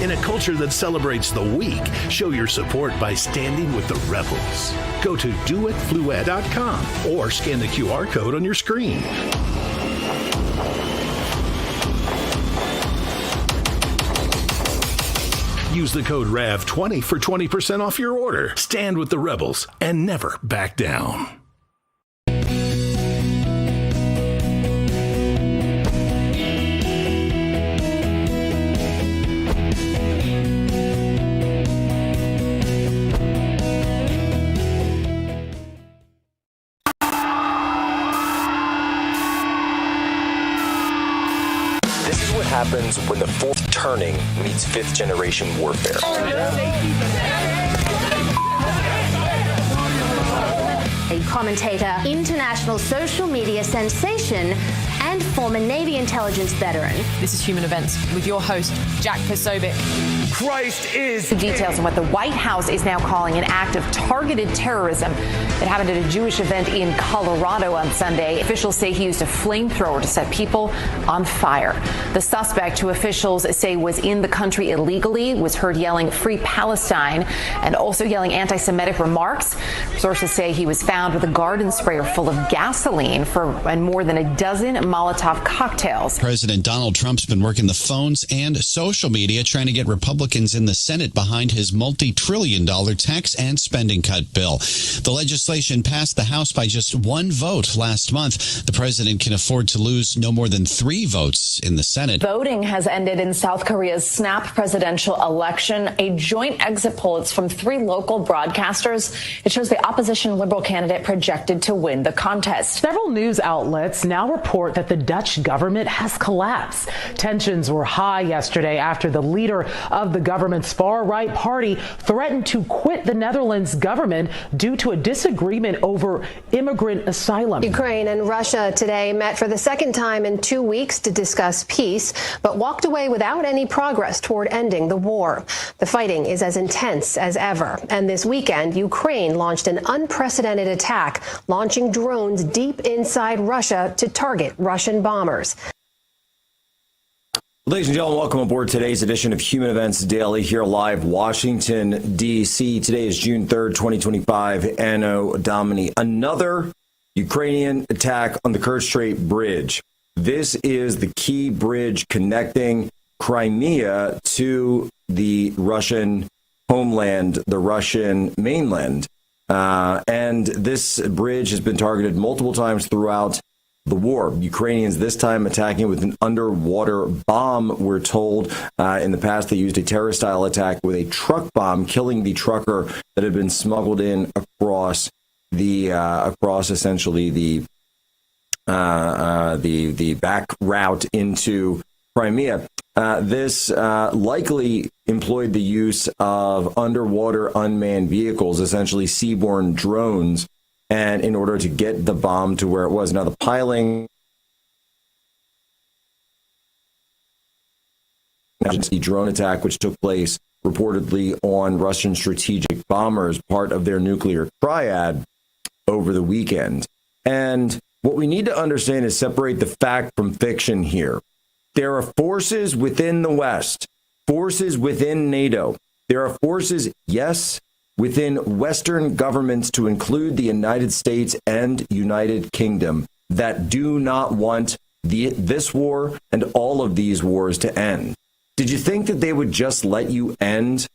In a culture that celebrates the weak, show your support by standing with the rebels. Go to doitfluid.com or scan the QR code on your screen. Use the code RAV20 for 20% off your order. Stand with the rebels and never back down. Happens when the fourth turning meets fifth generation warfare. A commentator, international social media sensation, and former Navy intelligence veteran. This is Human Events with your host, Jack Posobiec. Christ is the details on what the White House is now calling an act of targeted terrorism that happened at a Jewish event in Colorado on Sunday. Officials say he used a flamethrower to set people on fire. The suspect, who officials say was in the country illegally, was heard yelling "Free Palestine" and also yelling anti-Semitic remarks. Sources say he was found with a garden sprayer full of gasoline and more than a dozen Molotov cocktails. President Donald Trump's been working the phones and social media trying to get Republicans in the Senate behind his multi-trillion-dollar tax and spending cut bill. The legislation passed the House by just one vote last month. The president can afford to lose no more than 3 votes in the Senate. Voting has ended in South Korea's snap presidential election. A joint exit poll, it's from 3 local broadcasters. It shows the opposition Liberal candidate projected to win the contest. Several news outlets now report that the Dutch government has collapsed. Tensions were high yesterday after the leader of the government's far-right party threatened to quit the Netherlands government due to a disagreement over immigrant asylum. Ukraine and Russia today met for the second time in 2 weeks to discuss peace, but walked away without any progress toward ending the war. The fighting is as intense as ever. And this weekend, Ukraine launched an unprecedented attack, launching drones deep inside Russia to target Russian bombers. Ladies and gentlemen, welcome aboard today's edition of Human Events Daily here live, Washington, D.C. Today is June 3rd, 2025, Anno Domini. Another Ukrainian attack on the Kerch Strait Bridge. This is the key bridge connecting Crimea to the Russian homeland, the Russian mainland. And this bridge has been targeted multiple times throughout the war. Ukrainians this time attacking with an underwater bomb. We're told in the past they used a terror-style attack with a truck bomb, killing the trucker that had been smuggled in across the essentially the back route into Crimea. This likely employed the use of underwater unmanned vehicles, essentially seaborne drones, and in order to get the bomb to where it was. Now, the piling, the drone attack, which took place reportedly on Russian strategic bombers, part of their nuclear triad over the weekend. And what we need to understand is separate the fact from fiction here. There are forces within the West, forces within NATO. There are forces, yes, within Western governments, to include the United States and United Kingdom, that do not want this war and all of these wars to end. Did you think that they would just let you end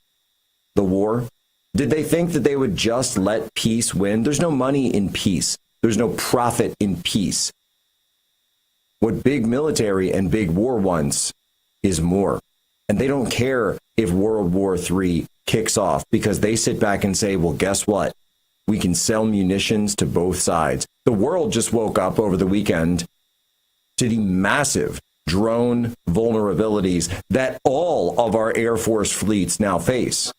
the war? Did they think that they would just let peace win? There's no money in peace. There's no profit in peace. What big military and big war wants is more. And they don't care if World War III kicks off, because they sit back and say, well, guess what? We can sell munitions to both sides. The world just woke up over the weekend to the massive drone vulnerabilities that all of our Air Force fleets now face.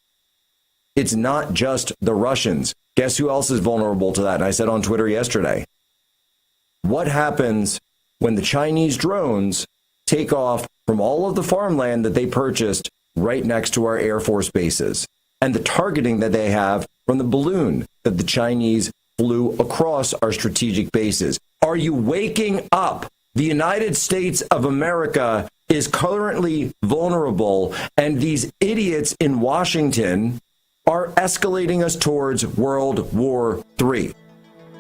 It's not just the Russians. Guess who else is vulnerable to that? And I said on Twitter yesterday, what happens when the Chinese drones take off from all of the farmland that they purchased right next to our Air Force bases, and the targeting that they have from the balloon that the Chinese flew across our strategic bases? Are you waking up the United States of America is currently vulnerable, and these idiots in Washington are escalating us towards World War III.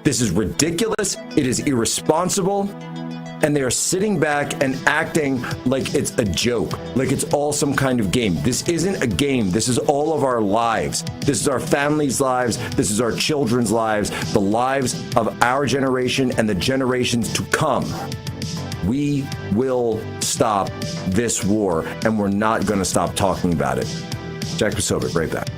This is ridiculous. It is irresponsible. And they are sitting back and acting like it's a joke, like it's all some kind of game. This isn't a game. This is all of our lives. This is our families' lives. This is our children's lives, the lives of our generation and the generations to come. We will stop this war, and we're not going to stop talking about it. Jack Posobiec, right back.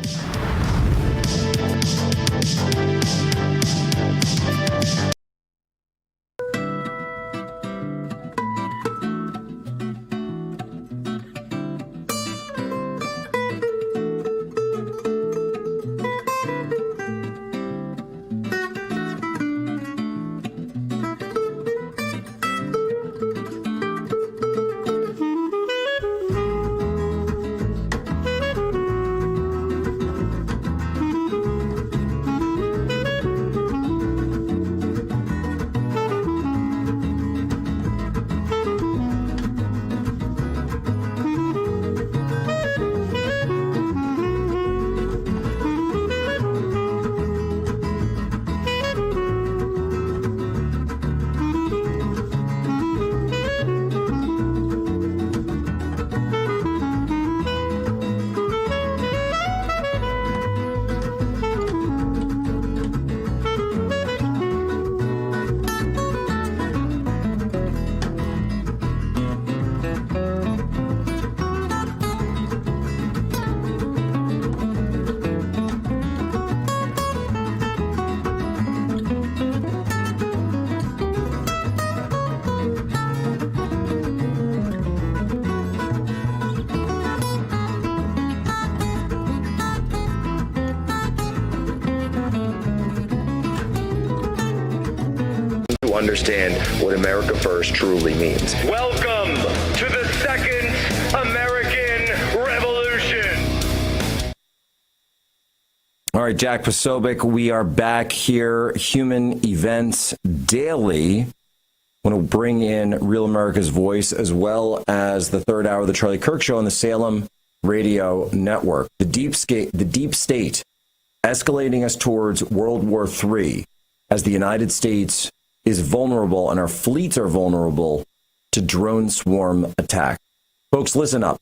Understand what America First truly means. Welcome to the Second American Revolution. All right, Jack Posobiec, we are back here, Human Events Daily. I want to bring in Real America's Voice as well as the third hour of the Charlie Kirk Show on the Salem Radio Network. The deep state escalating us towards World War III as the United States is vulnerable and our fleets are vulnerable to drone swarm attack. Folks, listen up,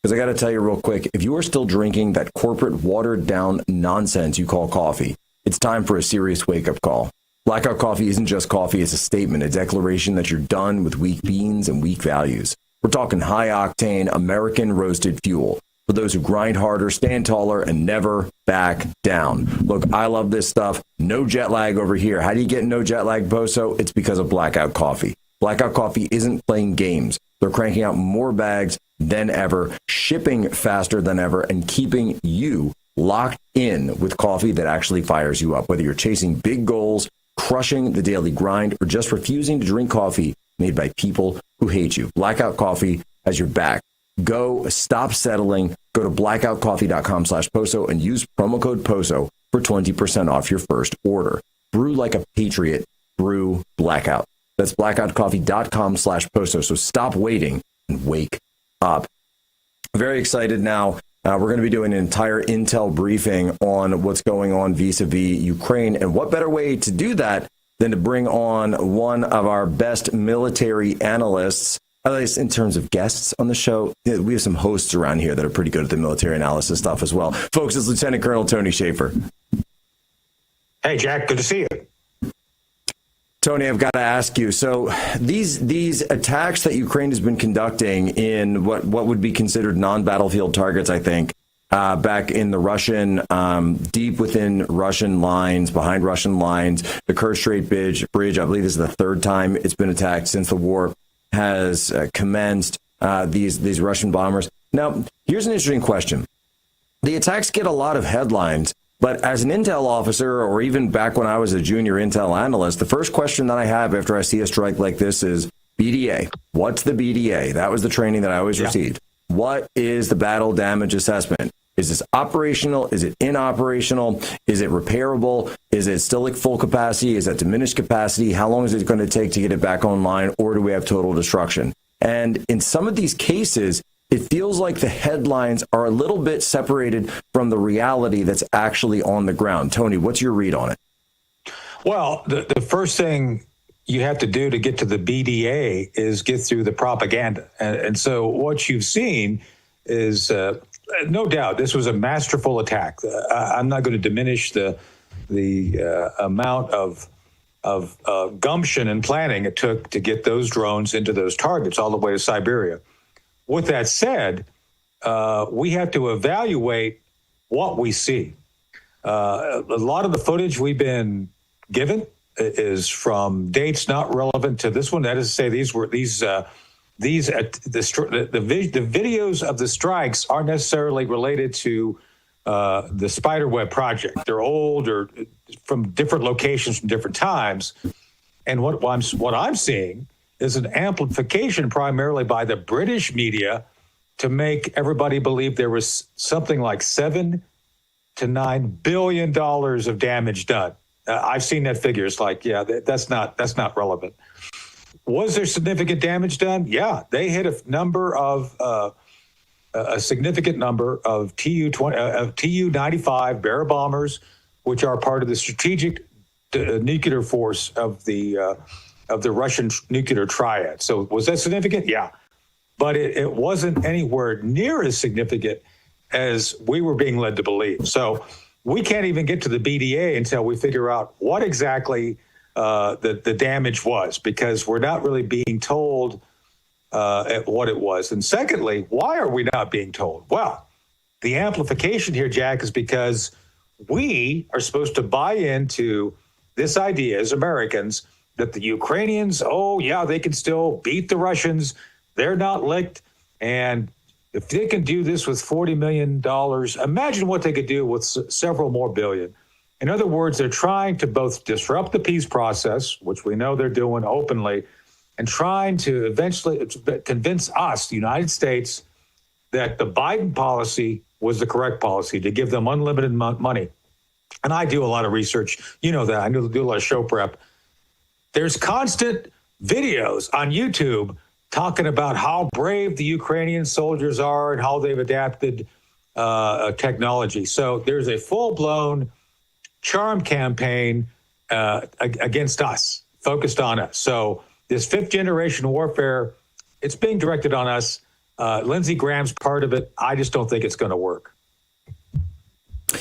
because I got to tell you real quick, if you are still drinking that corporate watered down nonsense you call coffee, it's time for a serious wake-up call. Blackout Coffee isn't just coffee, it's a statement, a declaration that you're done with weak beans and weak values. We're talking high-octane, American roasted fuel for those who grind harder, stand taller, and never back down. Look, I love this stuff. No jet lag over here. How do you get no jet lag, Boso? It's because of Blackout Coffee. Blackout Coffee isn't playing games. They're cranking out more bags than ever, shipping faster than ever, and keeping you locked in with coffee that actually fires you up. Whether you're chasing big goals, crushing the daily grind, or just refusing to drink coffee made by people who hate you, Blackout Coffee has your back. Go, stop settling. Go to blackoutcoffee.com/Poso and use promo code Poso for 20% off your first order. Brew like a patriot. Brew Blackout. That's blackoutcoffee.com/Poso. So stop waiting and wake up. Very excited now. We're going to be doing an entire intel briefing on what's going on vis-a-vis Ukraine. And what better way to do that than to bring on one of our best military analysts, at least in terms of guests on the show. We have some hosts around here that are pretty good at the military analysis stuff as well. Folks, it's Lieutenant Colonel Tony Schaefer. Hey, Jack, good to see you. Tony, I've got to ask you. So these attacks that Ukraine has been conducting in what would be considered non-battlefield targets, I think, back in the Russian, deep within Russian lines, behind Russian lines, the Kerch Strait Bridge, I believe this is the third time it's been attacked since the war has commenced, these Russian bombers. Now, here's an interesting question. The attacks get a lot of headlines, but as an intel officer, or even back when I was a junior intel analyst, the first question that I have after I see a strike like this is BDA. What's the BDA? That was the training that I always received. What is the battle damage assessment? Is this operational? Is it inoperational? Is it repairable? Is it still at full capacity? Is it diminished capacity? How long is it going to take to get it back online? Or do we have total destruction? And in some of these cases, it feels like the headlines are a little bit separated from the reality that's actually on the ground. Tony, what's your read on it? Well, the first thing you have to do to get to the BDA is get through the propaganda. And so what you've seen is, no doubt, this was a masterful attack. I'm not going to diminish the amount of gumption and planning it took to get those drones into those targets all the way to Siberia. With that said, we have to evaluate what we see. A lot of the footage we've been given is from dates not relevant to this one. That is to say, the videos of the strikes aren't necessarily related to the Spiderweb project. They're old or from different locations from different times. And what I'm seeing is an amplification primarily by the British media to make everybody believe there was something like $7 to $9 billion of damage done. I've seen that figure. It's like, yeah, that's not relevant. Was there significant damage done? Yeah, they hit a significant number of Tu-95 Bear bombers, which are part of the strategic nuclear force of the Russian nuclear triad. So was that significant? Yeah, but it wasn't anywhere near as significant as we were being led to believe. So we can't even get to the BDA until we figure out what exactly the damage was, because we're not really being told what it was. And secondly, why are we not being told? Well, the amplification here, Jack, is because we are supposed to buy into this idea as Americans that the Ukrainians, oh, yeah, they can still beat the Russians. They're not licked. And if they can do this with $40 million, imagine what they could do with several more billion. In other words, they're trying to both disrupt the peace process, which we know they're doing openly, and trying to eventually convince us, the United States, that the Biden policy was the correct policy, to give them unlimited money. And I do a lot of research. You know that. I do a lot of show prep. There's constant videos on YouTube talking about how brave the Ukrainian soldiers are and how they've adapted technology. So there's a full-blown charm campaign against us, focused on us. So this fifth-generation warfare, it's being directed on us. Lindsey Graham's part of it. I just don't think it's going to work.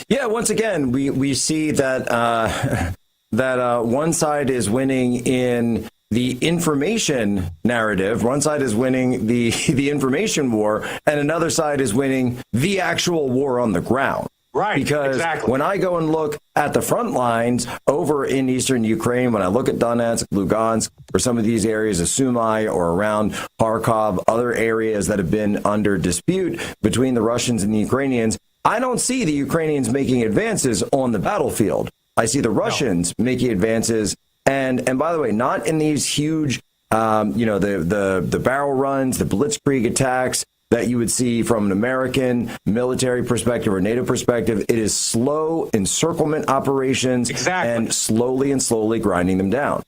Yeah, once again, we see that one side is winning in the information narrative. One side is winning the information war, and another side is winning the actual war on the ground. Right, because exactly. When I go and look at the front lines over in eastern Ukraine, when I look at Donetsk, Lugansk, or some of these areas of Sumy or around Kharkov, other areas that have been under dispute between the Russians and the Ukrainians, I don't see the Ukrainians making advances on the battlefield. I see the Russians making advances. And by the way, not in these huge, the barrel runs, the blitzkrieg attacks that you would see from an American military perspective or NATO perspective. It is slow encirclement operations, and slowly grinding them down.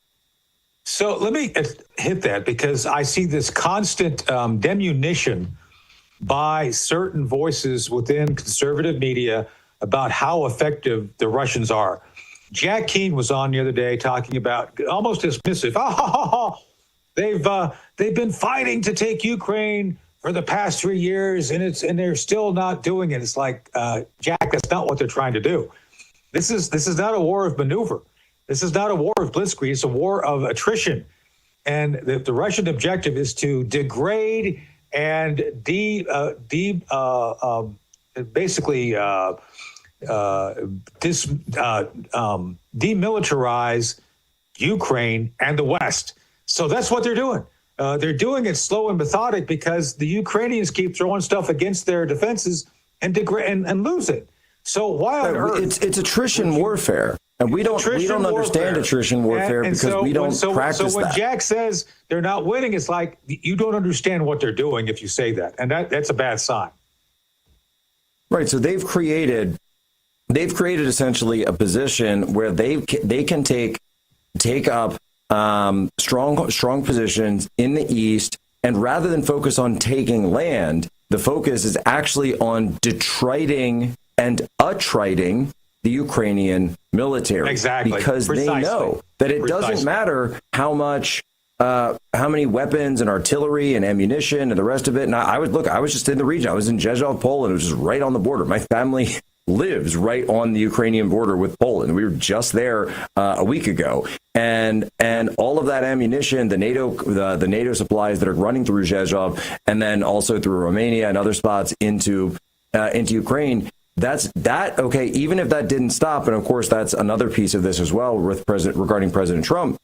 So let me hit that, because I see this constant demunition by certain voices within conservative media about how effective the Russians are. Jack Keane was on the other day talking about, almost dismissive, they've been fighting to take Ukraine for the past 3 years, and they're still not doing it. It's like, Jack, that's not what they're trying to do. This is not a war of maneuver. This is not a war of blitzkrieg. It's a war of attrition. And the Russian objective is to degrade and demilitarize Ukraine and the West. So that's what they're doing. They're doing it slow and methodic because the Ukrainians keep throwing stuff against their defenses and lose it. So why on earth? It's attrition warfare, and we don't understand attrition warfare because we don't practice that. So when Jack says they're not winning, it's like you don't understand what they're doing if you say that, and that's a bad sign. Right. So they've created essentially a position where they can take up strong positions in the east And rather than focus on taking land, the focus is actually on detriting and attriting the Ukrainian military. Exactly. Because Precisely. they know that it doesn't matter how many weapons and artillery and ammunition and the rest of it. And I was just in the region. I was in Rzeszów, Poland. It was just right on the border. My family lives right on the Ukrainian border with Poland. We were just there a week ago. And all of that ammunition, the NATO supplies that are running through Rzeszów and then also through Romania and other spots into Ukraine, okay, even if that didn't stop, and of course that's another piece of this as well regarding President Trump.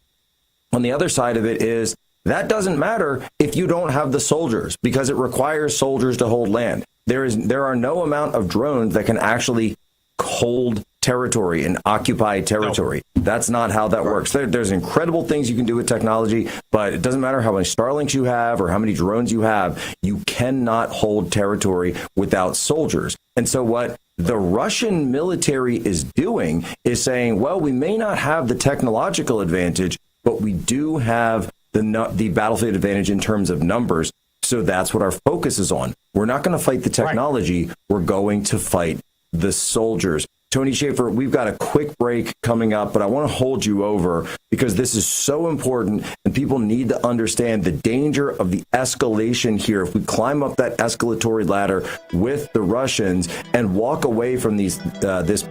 On the other side of it is that doesn't matter if you don't have the soldiers, because it requires soldiers to hold land. There are no amount of drones that can actually hold territory and occupy territory. No. That's not how that works. There's incredible things you can do with technology, but it doesn't matter how many Starlinks you have or how many drones you have. You cannot hold territory without soldiers. And so what the Russian military is doing is saying, well, we may not have the technological advantage, but we do have the battlefield advantage in terms of numbers. So that's what our focus is on. We're not going to fight the technology. Right. We're going to fight the soldiers. Tony Schaefer, we've got a quick break coming up, but I want to hold you over because this is so important and people need to understand the danger of the escalation here. If we climb up that escalatory ladder with the Russians and walk away from this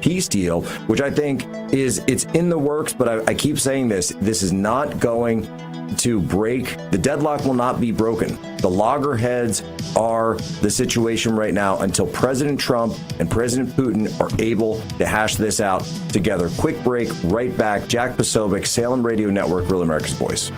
peace deal, which I think it's in the works, but I keep saying this is not going to break. The deadlock will not be broken. The loggerheads are the situation right now until President Trump and President Putin are able to hash this out together. Quick break, right back. Jack Posobiec, Salem Radio Network, Real America's Voice.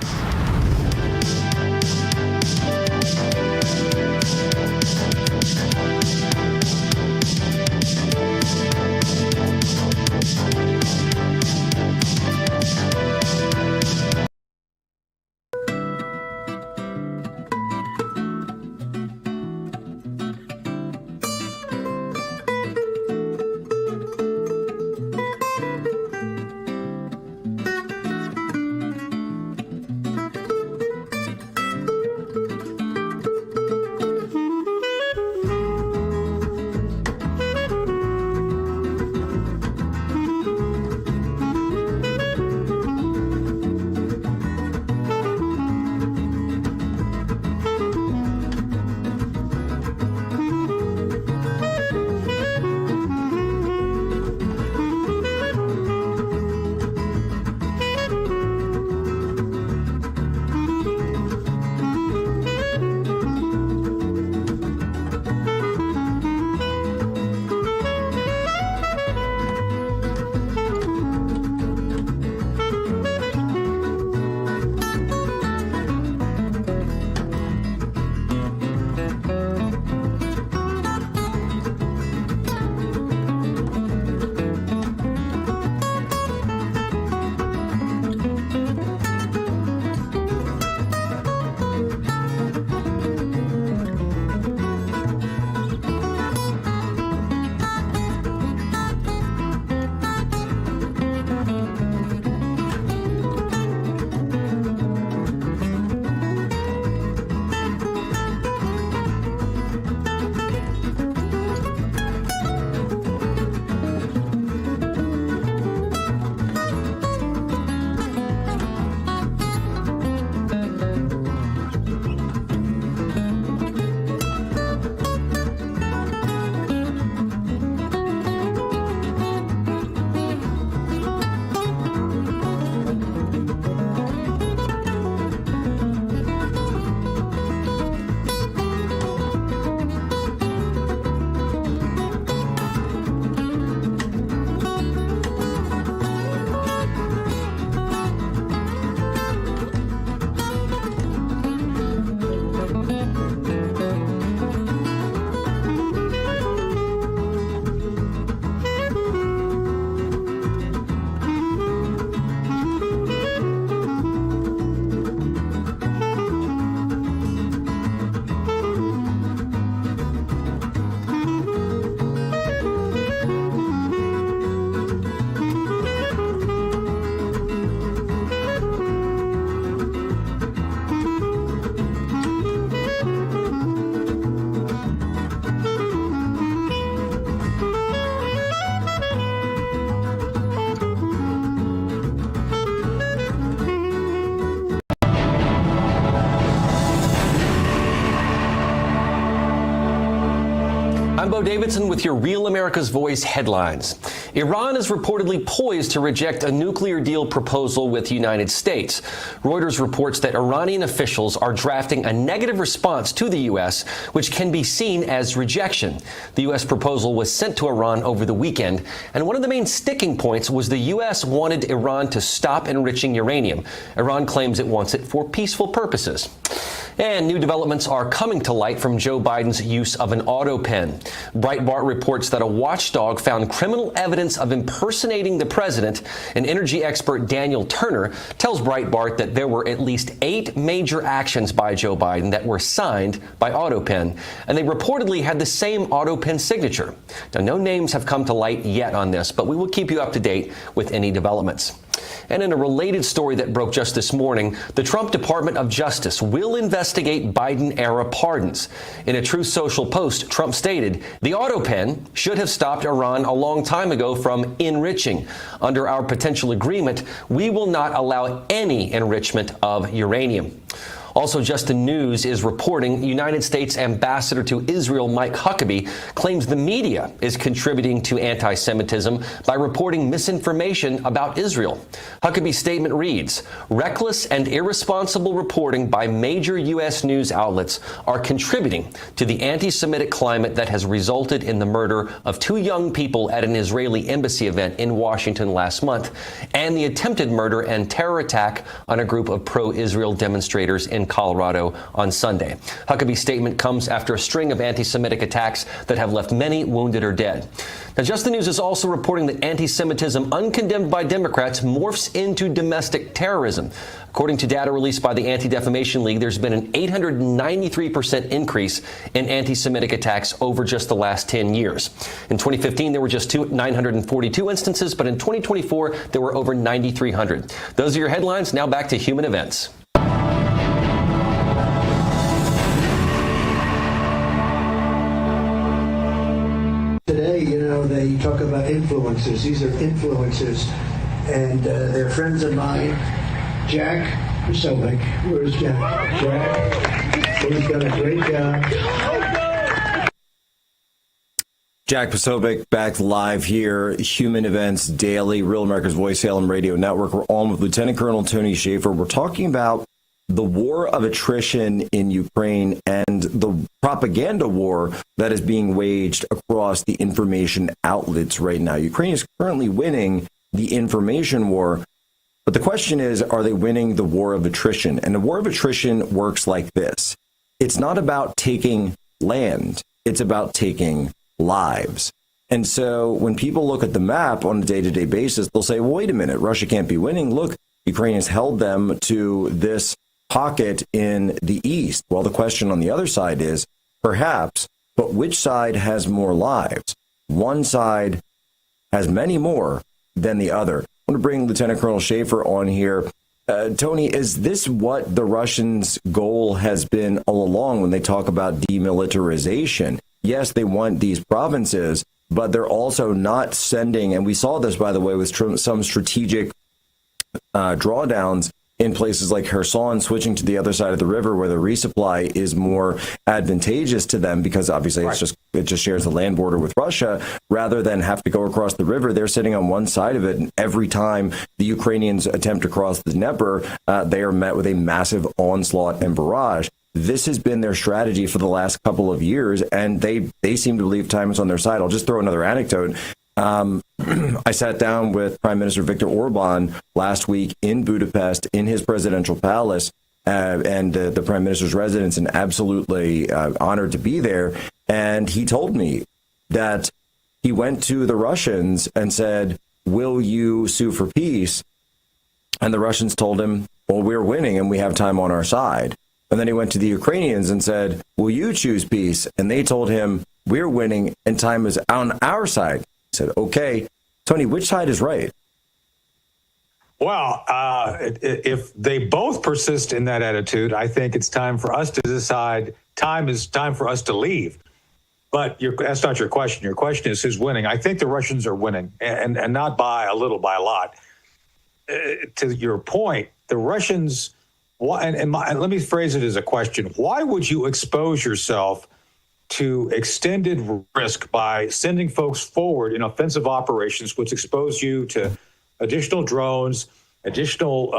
I'm Bo Davidson with your Real America's Voice headlines. Iran is reportedly poised to reject a nuclear deal proposal with the United States. Reuters reports that Iranian officials are drafting a negative response to the U.S., which can be seen as rejection. The U.S. proposal was sent to Iran over the weekend, and one of the main sticking points was the U.S. wanted Iran to stop enriching uranium. Iran claims it wants it for peaceful purposes. And new developments are coming to light from Joe Biden's use of an auto pen. Breitbart reports that a watchdog found criminal evidence of impersonating the president. An energy expert, Daniel Turner, tells Breitbart that there were at least 8 major actions by Joe Biden that were signed by auto pen, and they reportedly had the same auto pen signature. Now, no names have come to light yet on this, but we will keep you up to date with any developments. And in a related story that broke just this morning, the Trump Department of Justice will investigate Biden-era pardons. In a Truth Social post, Trump stated, "The auto pen should have stopped Iran a long time ago from enriching. Under our potential agreement, we will not allow any enrichment of uranium." Also, Just the News is reporting United States Ambassador to Israel Mike Huckabee claims the media is contributing to anti-Semitism by reporting misinformation about Israel. Huckabee's statement reads, "Reckless and irresponsible reporting by major U.S. news outlets are contributing to the anti-Semitic climate that has resulted in the murder of 2 young people at an Israeli embassy event in Washington last month, and the attempted murder and terror attack on a group of pro-Israel demonstrators in Colorado on Sunday." Huckabee's statement comes after a string of anti-Semitic attacks that have left many wounded or dead. Now, Just the News is also reporting that anti-Semitism uncondemned by Democrats morphs into domestic terrorism. According to data released by the Anti-Defamation League, there's been an 893% increase in anti-Semitic attacks over just the last 10 years. In 2015, there were just 942 instances, but in 2024, there were over 9,300. Those are your headlines. Now back to human events. Today, they talk about influencers. These are influencers, and they're friends of mine. Jack Posobiec. Where's Jack? Jack, he's done a great job. Jack Posobiec back live here, Human Events Daily, Real America's Voice, Salem Radio Network. We're on with Lieutenant Colonel Tony Shaffer. We're talking about the war of attrition in Ukraine and the propaganda war that is being waged across the information outlets right now. Ukraine is currently winning the information war, but the question is, are they winning the war of attrition? And the war of attrition works like this. It's not about taking land. It's about taking lives. And so when people look at the map on a day-to-day basis, they'll say, well, wait a minute, Russia can't be winning. Look, Ukraine has held them to this pocket in the east. Well, the question on the other side is, perhaps, but which side has more lives? One side has many more than the other. I want to bring Lieutenant Colonel Shaffer on here. Tony, is this what the Russians' goal has been all along when they talk about demilitarization? Yes, they want these provinces, but they're also not sending, and we saw this, by the way, with some strategic drawdowns in places like Kherson, switching to the other side of the river where the resupply is more advantageous to them because obviously it just shares the land border with Russia rather than have to go across the river. They're sitting on one side of it, and every time the Ukrainians attempt to cross the Dnieper, they are met with a massive onslaught and barrage. This has been their strategy for the last couple of years, and they seem to believe time is on their side. I'll just throw another anecdote. I sat down with Prime Minister Viktor Orban last week in Budapest in his presidential palace and the Prime Minister's residence, and absolutely honored to be there. And he told me that he went to the Russians and said, will you sue for peace? And the Russians told him, well, we're winning and we have time on our side. And then he went to the Ukrainians and said, will you choose peace? And they told him, we're winning and time is on our side. He said, okay. Tony, which side is right? Well, if they both persist in that attitude, I think it's time for us to decide time for us to leave. But that's not your question. Your question is who's winning. I think the Russians are winning, and not by a little, by a lot. To your point, the Russians, and let me phrase it as a question. Why would you expose yourself to extended risk by sending folks forward in offensive operations, which expose you to additional drones, additional,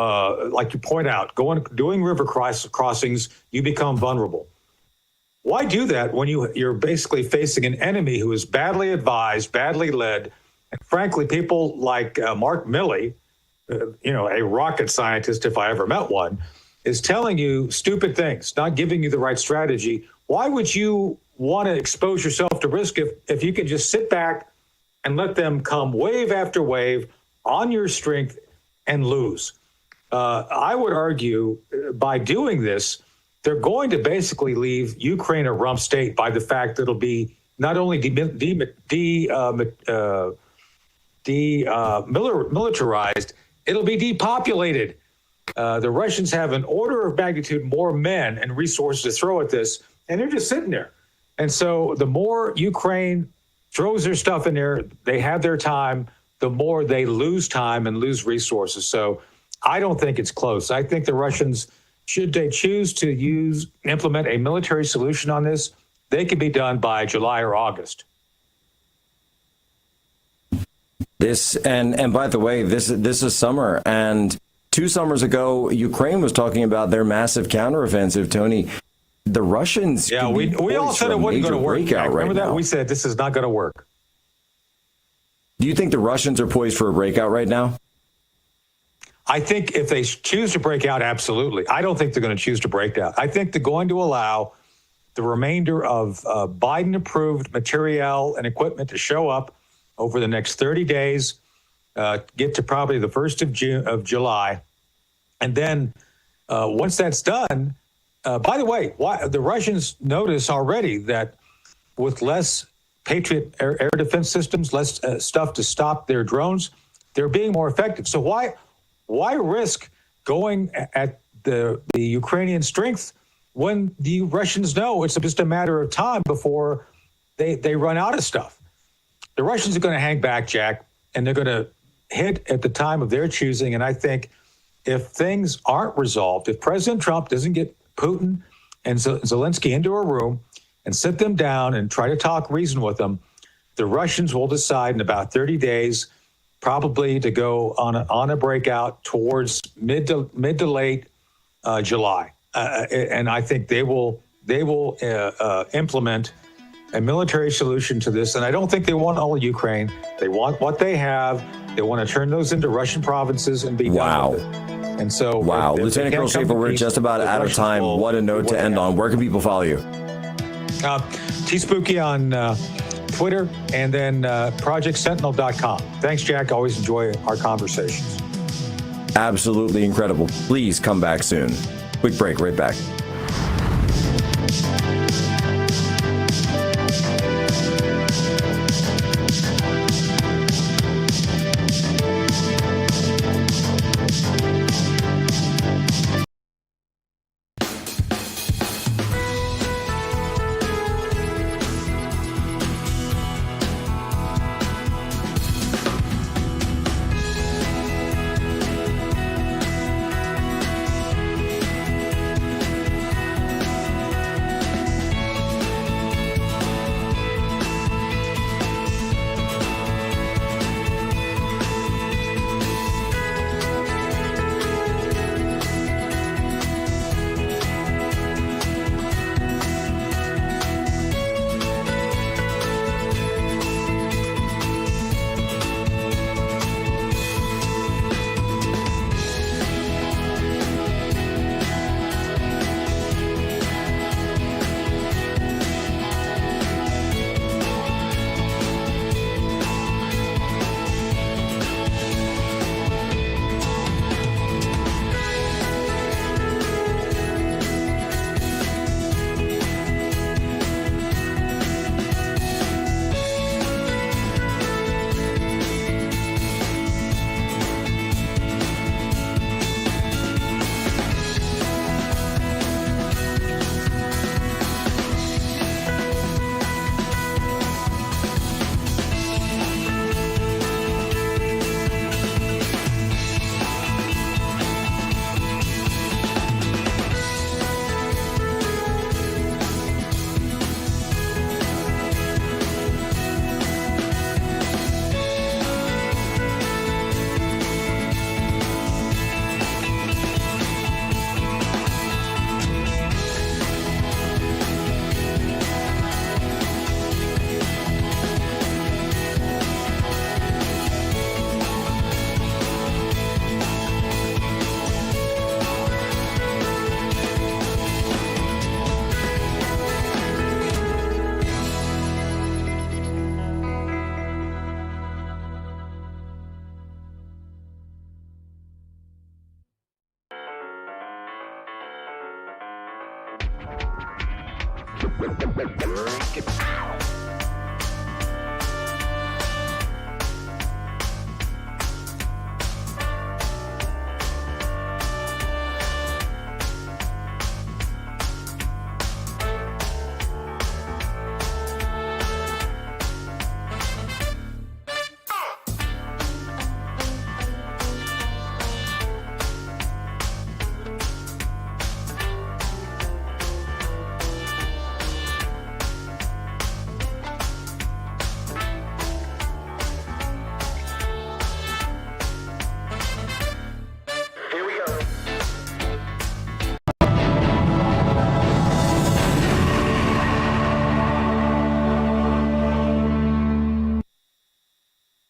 like you point out, doing river crossings, you become vulnerable. Why do that when you're basically facing an enemy who is badly advised, badly led, and frankly, people like Mark Milley, a rocket scientist, if I ever met one, is telling you stupid things, not giving you the right strategy. Why would you want to expose yourself to risk if you can just sit back and let them come wave after wave on your strength and lose? I would argue by doing this, they're going to basically leave Ukraine a rump state by the fact that it'll be not only militarized, it'll be depopulated. The Russians have an order of magnitude more men and resources to throw at this, and they're just sitting there. And so the more Ukraine throws their stuff in there, they have their time, the more they lose time and lose resources. So I don't think it's close. I think the Russians, should they choose to implement a military solution on this, they could be done by July or August. And by the way, this is summer, and 2 summers ago, Ukraine was talking about their massive counteroffensive. Tony, the Russians. Yeah, we all said it wasn't going to work. Remember that? We said this is not going to work. Do you think the Russians are poised for a breakout right now? I think if they choose to break out, absolutely. I don't think they're going to choose to break out. I think they're going to allow the remainder of Biden-approved materiel and equipment to show up over the next 30 days, get to probably the 1st of July. And then once that's done, by the way, the Russians notice already that with less Patriot air defense systems, less stuff to stop their drones, they're being more effective. So why risk going at the Ukrainian strength when the Russians know it's just a matter of time before they run out of stuff? The Russians are going to hang back, Jack, and they're going to hit at the time of their choosing. And I think if things aren't resolved, if President Trump doesn't get Putin and Zelensky into a room and sit them down and try to talk reason with them, the Russians will decide in about 30 days probably to go on a breakout towards mid to late July, and I think they will implement a military solution to this. And I don't think they want all of Ukraine. They want what they have. They want to turn those into Russian provinces and be done with it. And so, Lieutenant Colonel Schaefer, we're just about out of time. What a note to end on. Where can people follow you? T-Spooky on Twitter, and then ProjectSentinel.com. Thanks, Jack. Always enjoy our conversations. Absolutely incredible. Please come back soon. Quick break, right back.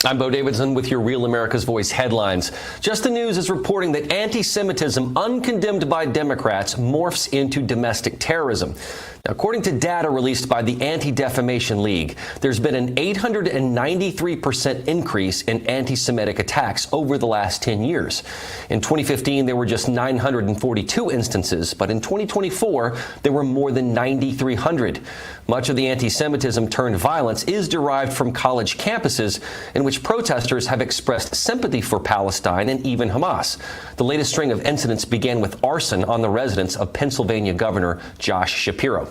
I'm Bo Davidson with your Real America's Voice headlines. Just the News is reporting that anti-Semitism, uncondemned by Democrats, morphs into domestic terrorism. Now, according to data released by the Anti-Defamation League, there's been an 893% increase in anti-Semitic attacks over the last 10 years. In 2015, there were just 942 instances, but in 2024, there were more than 9,300. Much of the anti-Semitism turned violence is derived from college campuses in which protesters have expressed sympathy for Palestine and even Hamas. The latest string of incidents began with arson on the residence of Pennsylvania Governor Josh Shapiro.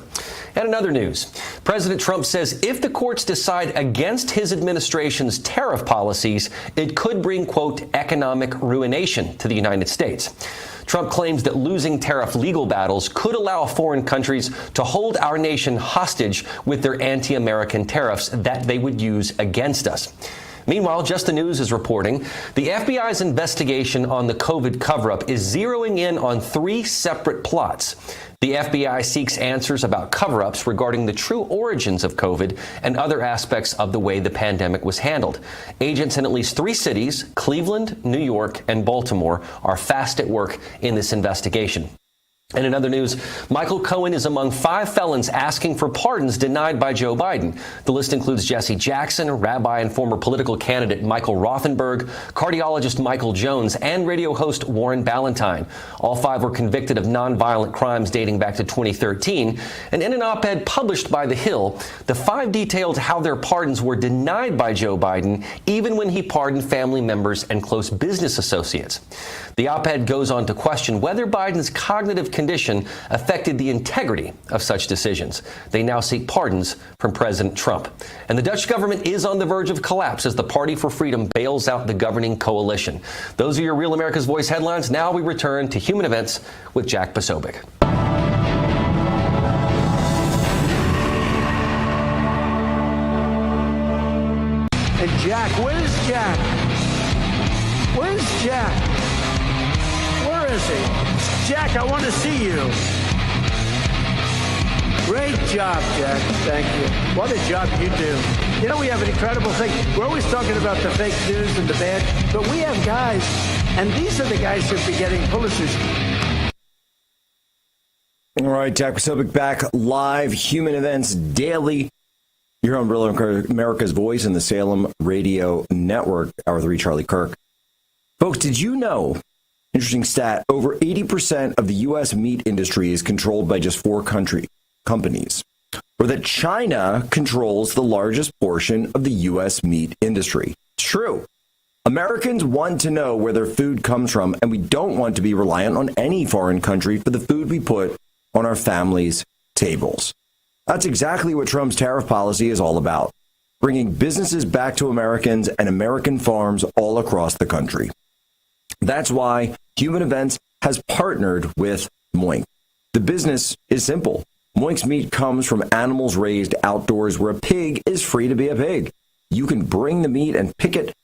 And in other news, President Trump says if the courts decide against his administration's tariff policies, it could bring, quote, economic ruination to the United States. Trump claims that losing tariff legal battles could allow foreign countries to hold our nation hostage with their anti-American tariffs that they would use against us. Meanwhile, Just the News is reporting the FBI's investigation on the COVID cover-up is zeroing in on 3 separate plots. The FBI seeks answers about cover-ups regarding the true origins of COVID and other aspects of the way the pandemic was handled. Agents in at least 3 cities, Cleveland, New York, and Baltimore, are fast at work in this investigation. And in other news, Michael Cohen is among 5 felons asking for pardons denied by Joe Biden. The list includes Jesse Jackson, rabbi and former political candidate Michael Rothenberg, cardiologist Michael Jones, and radio host Warren Ballentine. All 5 were convicted of nonviolent crimes dating back to 2013. And in an op-ed published by The Hill, the 5 detailed how their pardons were denied by Joe Biden, even when he pardoned family members and close business associates. The op-ed goes on to question whether Biden's cognitive condition affected the integrity of such decisions. They now seek pardons from President Trump. And the Dutch government is on the verge of collapse as the Party for Freedom bails out the governing coalition. Those are your Real America's Voice headlines. Now we return to Human Events with Jack Posobiec. And Jack, where's Jack? Where's Jack? Where is he? Jack, I want to see you. Great job, Jack. Thank you. What a job you do. You know, we have an incredible thing. We're always talking about the fake news and the bad, but we have guys, and these are the guys who should be getting Pulitzers. All right, Jack Posobiec back live, Human Events Daily. You're on Real America's Voice and the Salem Radio Network, Hour 3, Charlie Kirk. Folks, did you know, interesting stat, over 80% of the U.S. meat industry is controlled by just 4 companies, or that China controls the largest portion of the U.S. meat industry? It's true. Americans want to know where their food comes from, and we don't want to be reliant on any foreign country for the food we put on our families' tables. That's exactly what Trump's tariff policy is all about, bringing businesses back to Americans and American farms all across the country. That's why Human Events has partnered with Moink. The business is simple. Moink's meat comes from animals raised outdoors where a pig is free to be a pig. You can bring the meat and pick it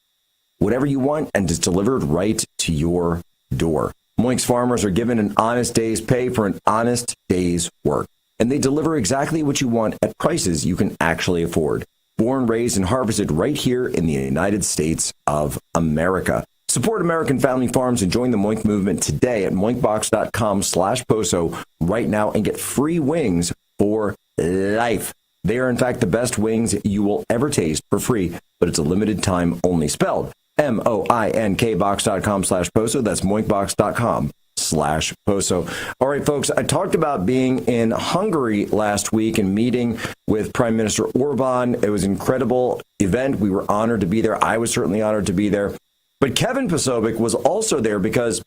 whatever you want, and it's delivered right to your door. Moink's farmers are given an honest day's pay for an honest day's work, and they deliver exactly what you want at prices you can actually afford. Born, raised, and harvested right here in the United States of America. Support American family farms and join the Moink movement today at moinkbox.com/poso right now and get free wings for life. They are, in fact, the best wings you will ever taste for free, but it's a limited time only. Spelled MOINKbox.com/poso. That's moinkbox.com/poso. @Poso. All right, folks, I talked about being in Hungary last week and meeting with Prime Minister Orban. It was an incredible event. We were honored to be there. I was certainly honored to be there. But Kevin Posobiec was also there because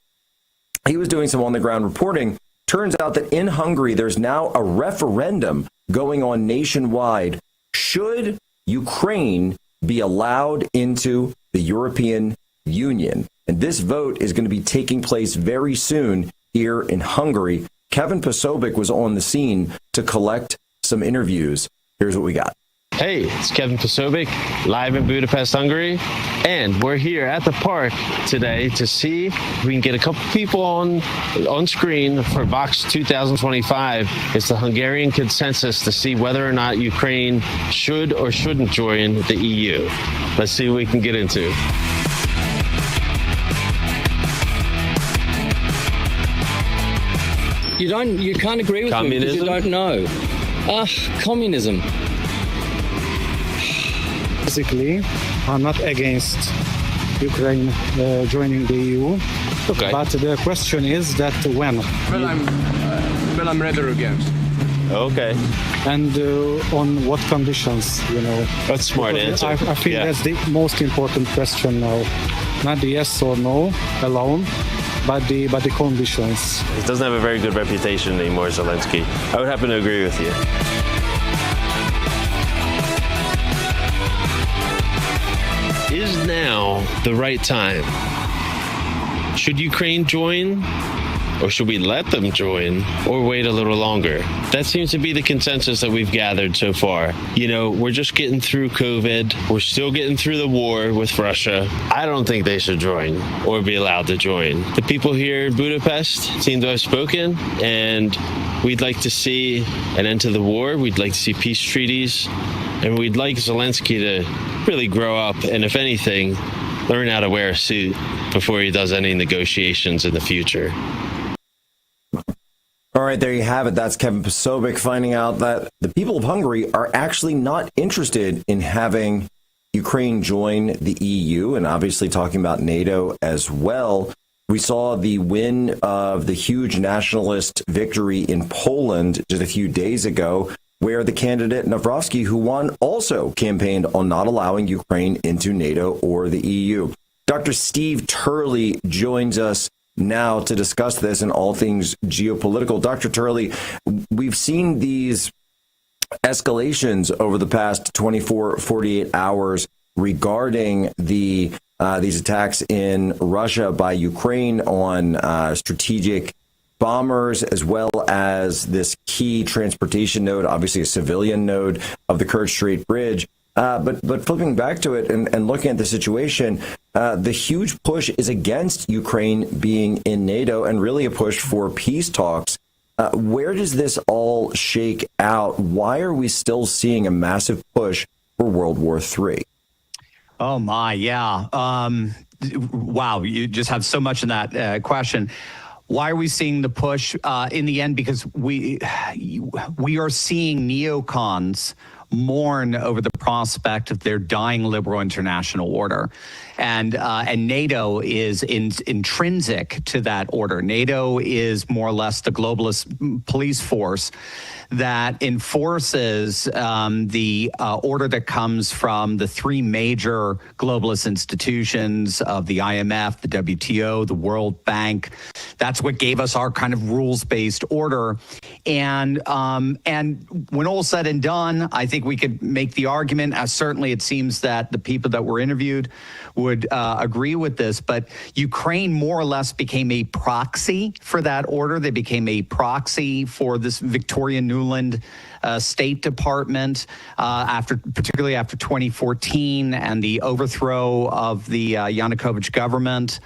he was doing some on-the-ground reporting. Turns out that in Hungary, there's now a referendum going on nationwide. Should Ukraine be allowed into the European Union? And this vote is going to be taking place very soon here in Hungary. Kevin Posobiec was on the scene to collect some interviews. Here's what we got. Hey, it's Kevin Posobiec, live in Budapest, Hungary, and we're here at the park today to see if we can get a couple people on screen for Vox 2025. It's the Hungarian consensus to see whether or not Ukraine should or shouldn't join the EU. Let's see what we can get into. You can't agree with me because you don't know. Communism. Basically, I'm not against Ukraine joining the EU. Okay. But the question is that when? Well, I'm rather against. Okay. And on what conditions, That's a smart answer. I think that's the most important question now. Not the yes or no alone, but the conditions. It doesn't have a very good reputation anymore, Zelensky. I would happen to agree with you. Is now the right time? Should Ukraine join? Or should we let them join or wait a little longer? That seems to be the consensus that we've gathered so far. We're just getting through COVID. We're still getting through the war with Russia. I don't think they should join or be allowed to join. The people here in Budapest seem to have spoken, and we'd like to see an end to the war. We'd like to see peace treaties, and we'd like Zelensky to really grow up and, if anything, learn how to wear a suit before he does any negotiations in the future. All right, there you have it. That's Kevin Posobiec finding out that the people of Hungary are actually not interested in having Ukraine join the EU, and obviously talking about NATO as well. We saw the win of the huge nationalist victory in Poland just a few days ago, where the candidate Nawrocki, who won, also campaigned on not allowing Ukraine into NATO or the EU. Dr. Steve Turley joins us now to discuss this and all things geopolitical. Dr. Turley, we've seen these escalations over the past 24, 48 hours regarding these attacks in Russia by Ukraine on strategic bombers, as well as this key transportation node, obviously a civilian node of the Kerch Strait Bridge. But flipping back to it and looking at the situation, the huge push is against Ukraine being in NATO and really a push for peace talks. Where does this all shake out? Why are we still seeing a massive push for World War III? Oh, my. Yeah. Wow. You just have so much in that question. Why are we seeing the push in the end? Because we are seeing neocons mourn over the prospect of their dying liberal international order. And NATO is intrinsic to that order. NATO is more or less the globalist police force that enforces the order that comes from the three major globalist institutions of the IMF, the WTO, the World Bank. That's what gave us our kind of rules-based order. And when all said and done, I think we could make the argument, certainly it seems that the people that were interviewed would agree with this, but Ukraine more or less became a proxy for that order. They became a proxy for this Victoria Nuland State Department, particularly after 2014 and the overthrow of the Yanukovych government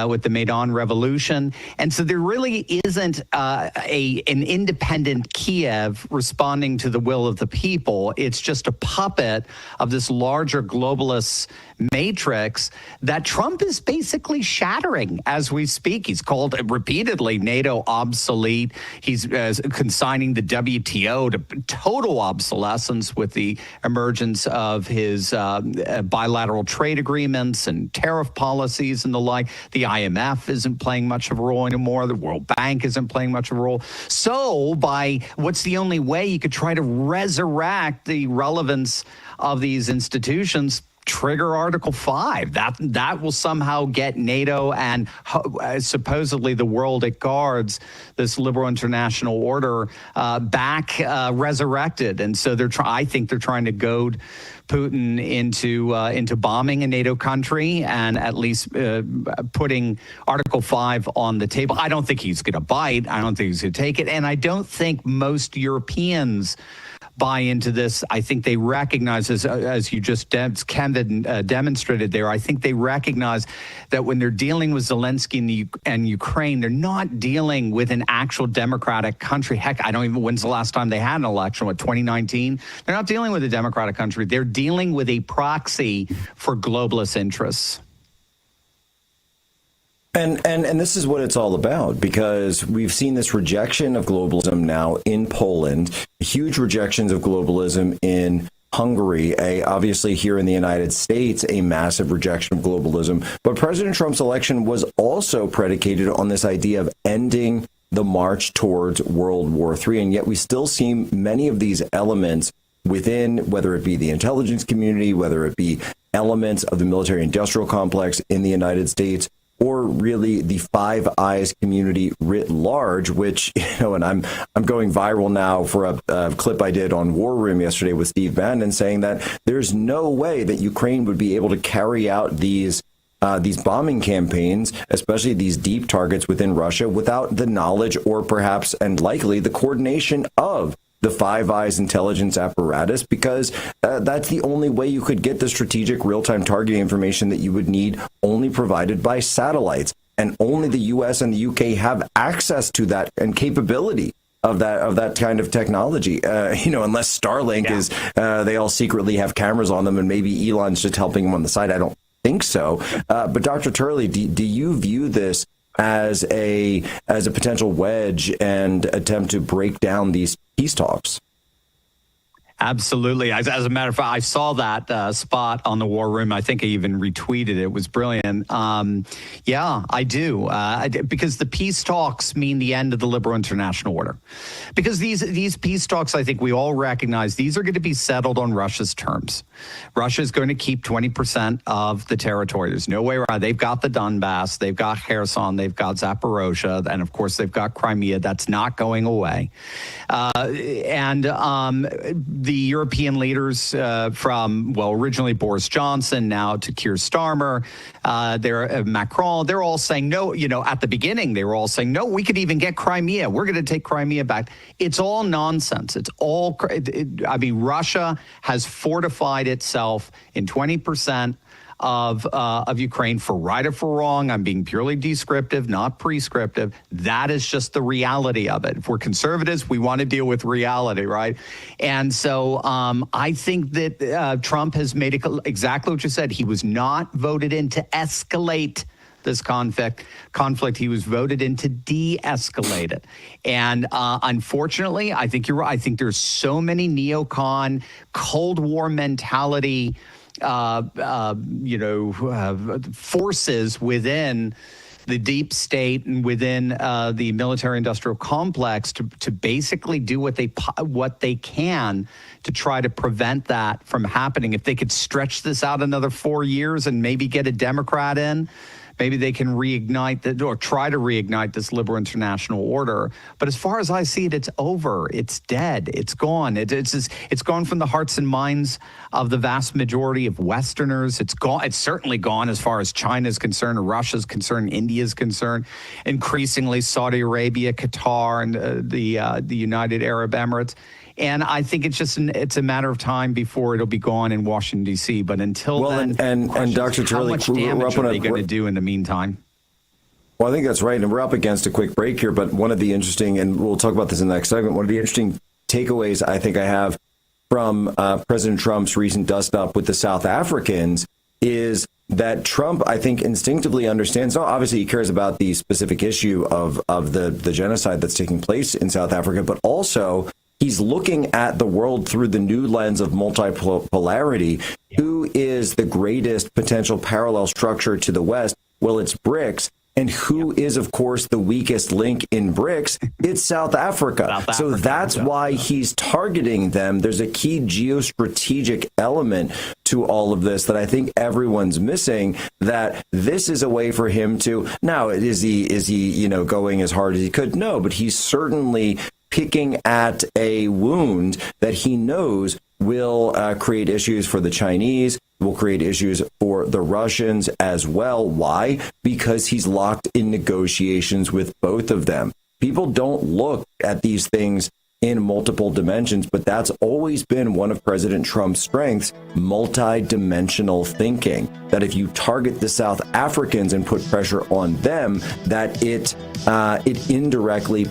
with the Maidan Revolution. And so there really isn't an independent Kiev responding to the will of the people. It's just a puppet of this larger globalist matrix that Trump is basically shattering as we speak. He's called repeatedly NATO obsolete. He's consigning the WTO to total obsolescence with the emergence of his bilateral trade agreements and tariff policies and the like. The IMF isn't playing much of a role anymore. The World Bank isn't playing much of a role. So what's the only way you could try to resurrect the relevance of these institutions? Trigger Article 5. That will somehow get NATO and supposedly the world it guards, this liberal international order, back resurrected. And so I think they're trying to goad Putin into bombing a NATO country and at least putting Article 5 on the table. I don't think he's going to bite. I don't think he's going to take it. And I don't think most Europeans buy into this. I think they recognize, as you just demonstrated there, I think they recognize that when they're dealing with Zelensky and Ukraine, they're not dealing with an actual democratic country. Heck, I don't even, when's the last time they had an election? 2019? They're not dealing with a democratic country. They're dealing with a proxy for globalist interests. And this is what it's all about, because we've seen this rejection of globalism now in Poland, huge rejections of globalism in Hungary, obviously here in the United States, a massive rejection of globalism. But President Trump's election was also predicated on this idea of ending the march towards World War III. And yet we still see many of these elements within, whether it be the intelligence community, whether it be elements of the military-industrial complex in the United States, or really the Five Eyes community writ large, which, and I'm going viral now for a clip I did on War Room yesterday with Steve Bannon, saying that there's no way that Ukraine would be able to carry out these bombing campaigns, especially these deep targets within Russia, without the knowledge or perhaps and likely the coordination of the Five Eyes intelligence apparatus, because that's the only way you could get the strategic real-time targeting information that you would need, only provided by satellites. And only the U.S. and the U.K. have access to that and capability of that kind of technology. Unless Starlink is, they all secretly have cameras on them, and maybe Elon's just helping them on the side. I don't think so. But Dr. Turley, do you view this as a potential wedge and attempt to break down these peace talks? Absolutely. As a matter of fact, I saw that spot on the War Room. I think I even retweeted it. It was brilliant. Yeah, I do. Because the peace talks mean the end of the liberal international order. Because these peace talks, I think we all recognize, these are going to be settled on Russia's terms. Russia is going to keep 20% of the territory. There's no way around. They've got the Donbass, they've got Kherson, they've got Zaporozhye, and of course they've got Crimea. That's not going away. The European leaders from, originally Boris Johnson, now to Keir Starmer, Macron, they're all saying no. At the beginning, they were all saying, no, we could even get Crimea. We're going to take Crimea back. It's all nonsense. It's all, Russia has fortified itself in 20% of Ukraine, for right or for wrong. I'm being purely descriptive, not prescriptive. That is just the reality of it. If we're conservatives, we want to deal with reality, right? And so I think that Trump has made exactly what you said. He was not voted in to escalate this conflict. He was voted in to de-escalate it. And unfortunately, I think you're right. I think there's so many neocon, Cold War mentality forces within the deep state and within the military-industrial complex to basically do what they can to try to prevent that from happening. If they could stretch this out another 4 years and maybe get a Democrat in, maybe they can reignite or try to reignite this liberal international order. But as far as I see it, it's over. It's dead. It's gone. It's gone from the hearts and minds of the vast majority of Westerners. It's gone. It's certainly gone as far as China is concerned, or Russia is concerned, India is concerned. Increasingly, Saudi Arabia, Qatar, and the United Arab Emirates. And I think it's a matter of time before it'll be gone in Washington, D.C. But until then, and Dr. Turley, how much damage are they going to do in the meantime? Well, I think that's right. And we're up against a quick break here. But one of the interesting, and we'll talk about this in the next segment, one of the interesting takeaways I think I have from President Trump's recent dust-up with the South Africans is that Trump, I think, instinctively understands, obviously he cares about the specific issue of the genocide that's taking place in South Africa, but also he's looking at the world through the new lens of multipolarity. Who is the greatest potential parallel structure to the West? Well, it's BRICS. And who is, of course, the weakest link in BRICS? It's South Africa. So that's why he's targeting them. There's a key geostrategic element to all of this that I think everyone's missing, that this is a way for him to, now, is he going as hard as he could? No, but he's certainly picking at a wound that he knows will create issues for the Chinese, will create issues for the Russians as well. Why? Because he's locked in negotiations with both of them. People don't look at these things in multiple dimensions, but that's always been one of President Trump's strengths, multi-dimensional thinking, that if you target the South Africans and put pressure on them, that it indirectly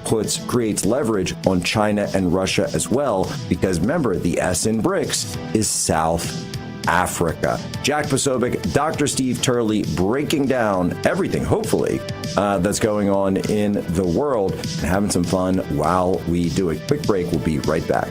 creates leverage on China and Russia as well, because remember, the S in BRICS is South Africa. Jack Posobiec, Dr. Steve Turley, breaking down everything, hopefully, that's going on in the world and having some fun while we do a quick break. We'll be right back.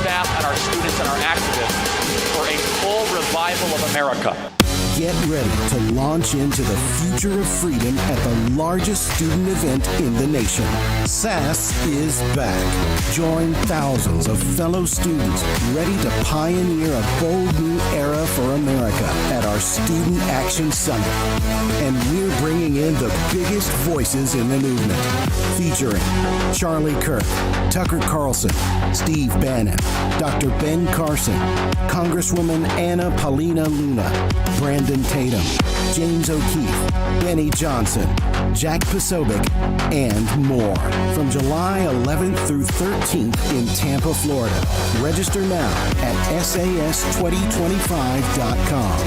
staff and our students and our activists for a full revival of America. Get ready to launch into the future of freedom at the largest student event in the nation. SAS is back. Join thousands of fellow students ready to pioneer a bold new era for America at our Student Action Summit. And we're bringing in the biggest voices in the movement, featuring Charlie Kirk, Tucker Carlson, Steve Bannon, Dr. Ben Carson, Congresswoman Anna Paulina Luna, Brandon Tatum, James O'Keefe, Benny Johnson, Jack Posobiec, and more. From July 11th through 13th in Tampa, Florida. Register now at SAS2025.com.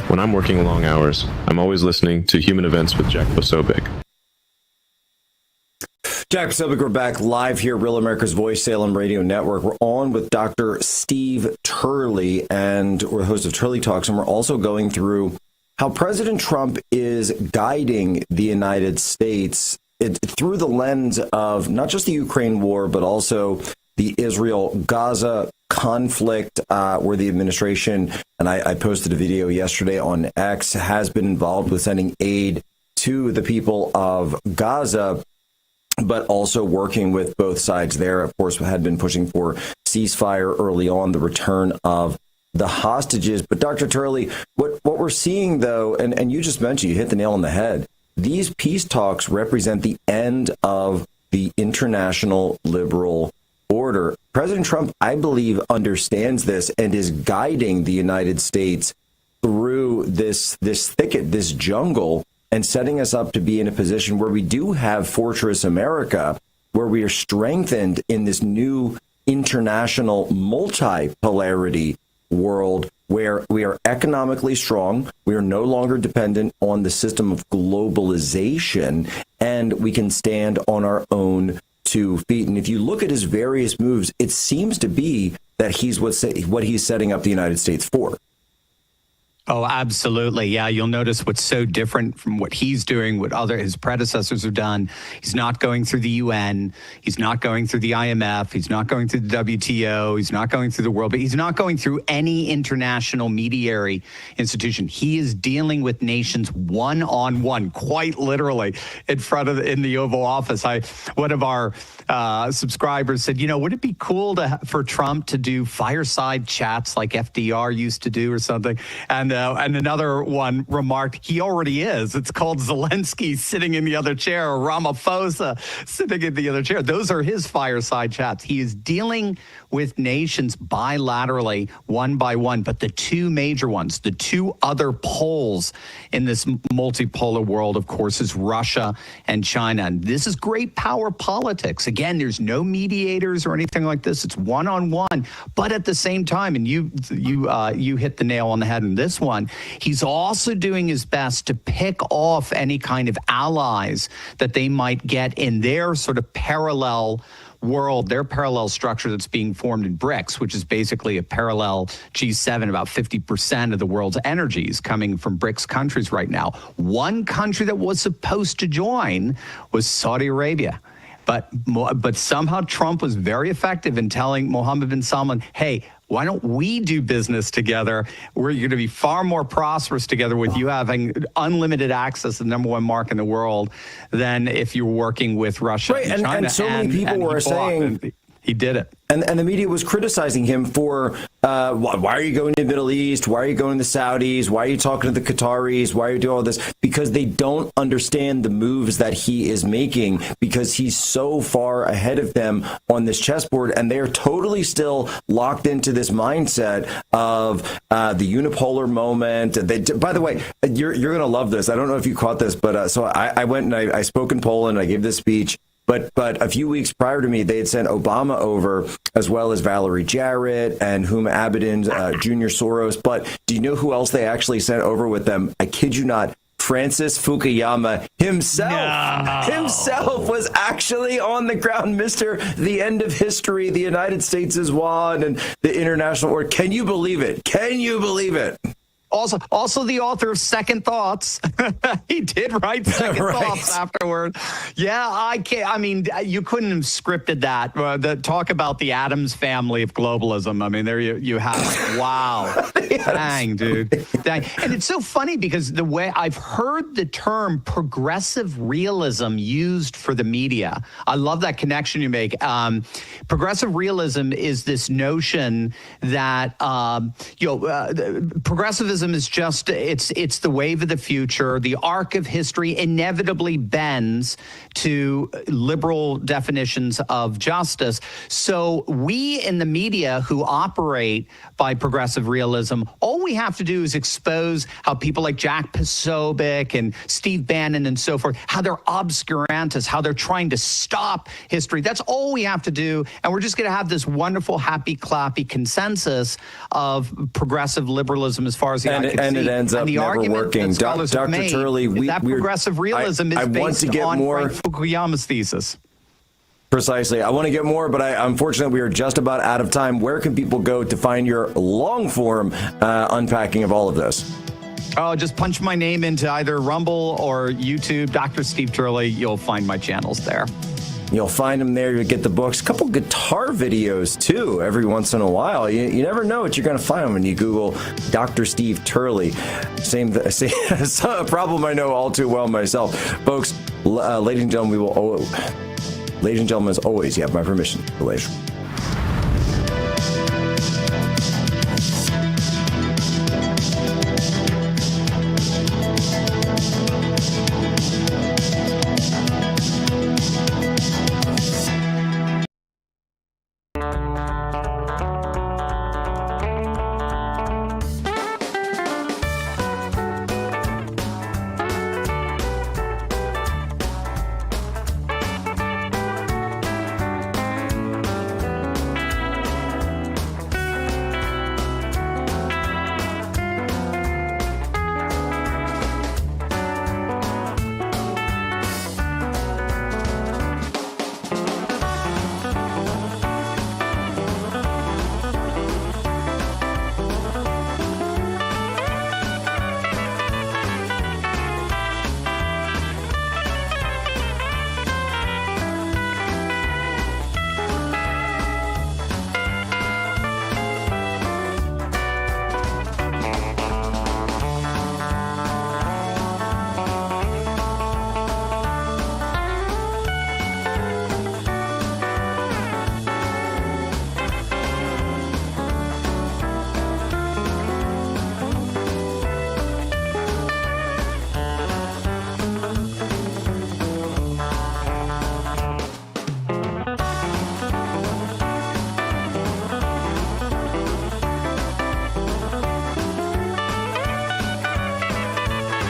When I'm working long hours, I'm always listening to Human Events with Jack Posobiec. Jack Posobiec, we're back live here, Real America's Voice, Salem Radio Network. We're on with Dr. Steve Turley, and we're the host of Turley Talks, and we're also going through how President Trump is guiding the United States through the lens of not just the Ukraine war, but also the Israel-Gaza conflict, where the administration, and I posted a video yesterday on X, has been involved with sending aid to the people of Gaza, but also working with both sides there. Of course, had been pushing for ceasefire early on, the return of the hostages. But Dr. Turley, what we're seeing, though, and you just mentioned, you hit the nail on the head, these peace talks represent the end of the international liberal order. President Trump, I believe, understands this and is guiding the United States through this thicket, this jungle, and setting us up to be in a position where we do have Fortress America, where we are strengthened in this new international multipolarity world where we are economically strong, we are no longer dependent on the system of globalization, and we can stand on our own 2 feet. And if you look at his various moves, it seems to be that he's what he's setting up the United States for. Oh, absolutely. Yeah, you'll notice what's so different from what he's doing, what his predecessors have done. He's not going through the UN. He's not going through the IMF. He's not going through the WTO. He's not going through the world, but he's not going through any international mediary institution. He is dealing with nations one-on-one, quite literally, in the Oval Office. One of our subscribers said, would it be cool for Trump to do fireside chats like FDR used to do or something? And another one remarked, he already is. It's called Zelensky sitting in the other chair or Ramaphosa sitting in the other chair. Those are his fireside chats. He is dealing with nations bilaterally, one by one. But the two major ones, the two other poles in this multipolar world, of course, is Russia and China. And this is great power politics. Again, there's no mediators or anything like this. It's one-on-one. But at the same time, and you hit the nail on the head in this one, he's also doing his best to pick off any kind of allies that they might get in their sort of parallel world, their parallel structure that's being formed in BRICS, which is basically a parallel G7. About 50% of the world's energy is coming from BRICS countries right now. One country that was supposed to join was Saudi Arabia. But somehow Trump was very effective in telling Mohammed bin Salman, hey, why don't we do business together? We're going to be far more prosperous together with you having unlimited access to the number one market in the world than if you're working with Russia and China. And so many people were saying he did it. And the media was criticizing him for, why are you going to the Middle East? Why are you going to the Saudis? Why are you talking to the Qataris? Why are you doing all this? Because they don't understand the moves that he is making, because he's so far ahead of them on this chessboard. And they're totally still locked into this mindset of the unipolar moment. By the way, you're going to love this. I don't know if you caught this, but so I went and I spoke in Poland. I gave this speech. But a few weeks prior to me, they had sent Obama over, as well as Valerie Jarrett and Huma Abedin, Junior Soros. But do you know who else they actually sent over with them? I kid you not. Francis Fukuyama himself was actually on the ground. Mr. The end of history. The United States has won and the international order. Can you believe it? Can you believe it? Also the author of Second Thoughts. He did write Second Thoughts afterward. Yeah, I can't. I mean, you couldn't have scripted that. The talk about the Addams family of globalism. I mean, there you have it. Wow. Dang, dude. Dang. And it's so funny because the way I've heard the term progressive realism used for the media. I love that connection you make. Progressive realism is this notion that progressivism is just it's the wave of the future. The arc of history inevitably bends to liberal definitions of justice. So we in the media who operate by progressive realism, all we have to do is expose how people like Jack Posobiec and Steve Bannon and so forth, how they're obscurantists, how they're trying to stop history. That's all we have to do. And we're just going to have this wonderful, happy, clappy consensus of progressive liberalism as far as the eye can see. And it ends up never working. Dr. Turley, progressive realism is based on Frank Fukuyama's thesis. Precisely. I want to get more, but unfortunately, we are just about out of time. Where can people go to find your long-form unpacking of all of this? Oh, just punch my name into either Rumble or YouTube, Dr. Steve Turley. You'll find my channels there. You'll find them there. You'll get the books. A couple guitar videos, too, every once in a while. You never know what you're going to find when you Google Dr. Steve Turley. Same a problem I know all too well myself. Folks, ladies and gentlemen, as always, you have my permission. Relations.